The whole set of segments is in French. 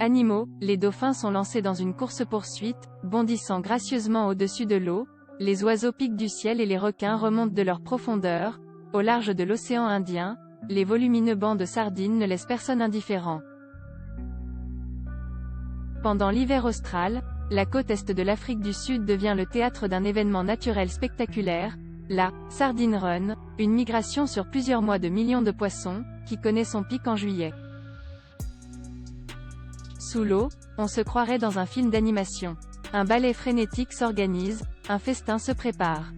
Animaux, les dauphins sont lancés dans une course-poursuite, bondissant gracieusement au-dessus de l'eau, les oiseaux piquent du ciel et les requins remontent de leur profondeur, au large de l'océan Indien, les volumineux bancs de sardines ne laissent personne indifférent. Pendant l'hiver austral, la côte est de l'Afrique du Sud devient le théâtre d'un événement naturel spectaculaire, la Sardine Run, une migration sur plusieurs mois de millions de poissons, qui connaît son pic en juillet. Sous l'eau, on se croirait dans un film d'animation. Un ballet frénétique s'organise, un festin se prépare.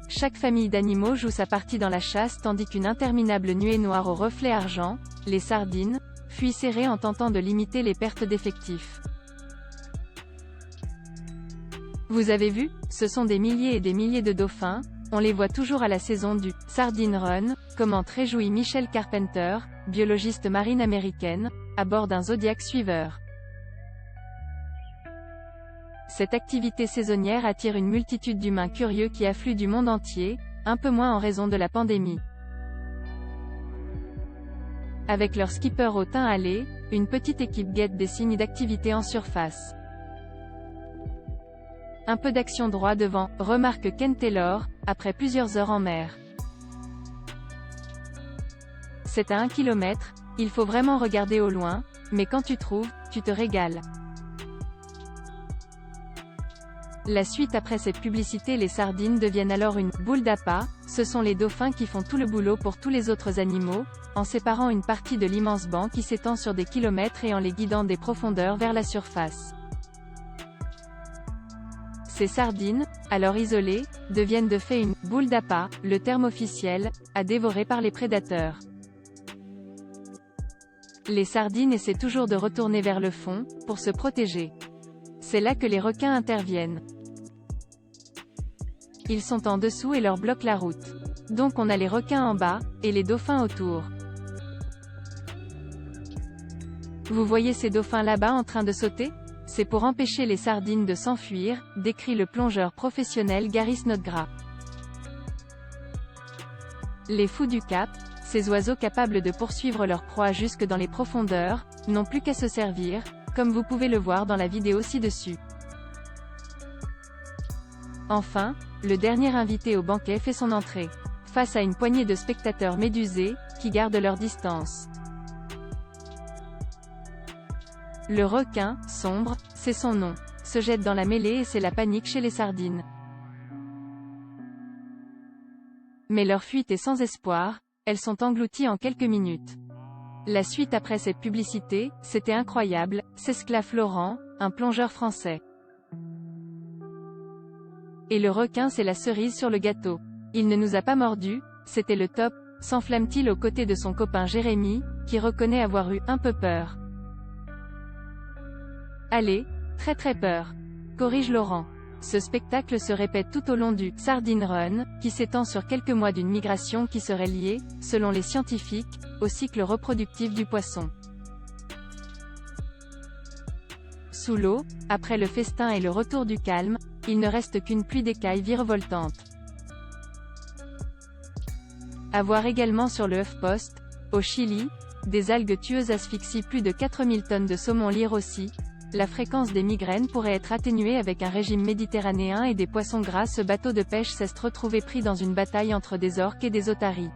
Chaque famille d'animaux joue sa partie dans la chasse tandis qu'une interminable nuée noire au reflet argent, les sardines, fuit serrée en tentant de limiter les pertes d'effectifs. Vous avez vu, ce sont des milliers et des milliers de dauphins, on les voit toujours à la saison du « Sardine Run », commente réjoui Michelle Carpenter, biologiste marine américaine, à bord d'un Zodiac suiveur. Cette activité saisonnière attire une multitude d'humains curieux qui affluent du monde entier, un peu moins en raison de la pandémie. Avec leur skipper au teint hâlé, une petite équipe guette des signes d'activité en surface. Un peu d'action droit devant, remarque Ken Taylor, après plusieurs heures en mer. C'est à 1 km, il faut vraiment regarder au loin, mais quand tu trouves, tu te régales. La suite après cette publicité, les sardines deviennent alors une boule d'appât, ce sont les dauphins qui font tout le boulot pour tous les autres animaux, en séparant une partie de l'immense banc qui s'étend sur des kilomètres et en les guidant des profondeurs vers la surface. Ces sardines, alors isolées, deviennent de fait une boule d'appât, le terme officiel, à dévorer par les prédateurs. Les sardines essaient toujours de retourner vers le fond, pour se protéger. C'est là que les requins interviennent. Ils sont en dessous et leur bloquent la route. Donc on a les requins en bas, et les dauphins autour. Vous voyez ces dauphins là-bas en train de sauter? C'est pour empêcher les sardines de s'enfuir, décrit le plongeur professionnel Gary Snodgrass. Les fous du Cap, ces oiseaux capables de poursuivre leur proie jusque dans les profondeurs, n'ont plus qu'à se servir, comme vous pouvez le voir dans la vidéo ci-dessus. Enfin, le dernier invité au banquet fait son entrée, face à une poignée de spectateurs médusés, qui gardent leur distance. Le requin, sombre, c'est son nom, se jette dans la mêlée et c'est la panique chez les sardines. Mais leur fuite est sans espoir, elles sont englouties en quelques minutes. La suite après cette publicité, c'était incroyable, s'esclaffe Laurent, un plongeur français. Et le requin c'est la cerise sur le gâteau. Il ne nous a pas mordus, c'était le top, s'enflamme-t-il aux côtés de son copain Jérémy, qui reconnaît avoir eu un peu peur. Allez, très peur, corrige Laurent. Ce spectacle se répète tout au long du « Sardine Run », qui s'étend sur quelques mois d'une migration qui serait liée, selon les scientifiques, au cycle reproductif du poisson. Sous l'eau, après le festin et le retour du calme, il ne reste qu'une pluie d'écailles virevoltantes. À voir également sur le HuffPost, au Chili, des algues tueuses asphyxient plus de 4000 tonnes de saumon lyre aussi. La fréquence des migraines pourrait être atténuée avec un régime méditerranéen et des poissons gras. Ce bateau de pêche s'est retrouvé pris dans une bataille entre des orques et des otaries.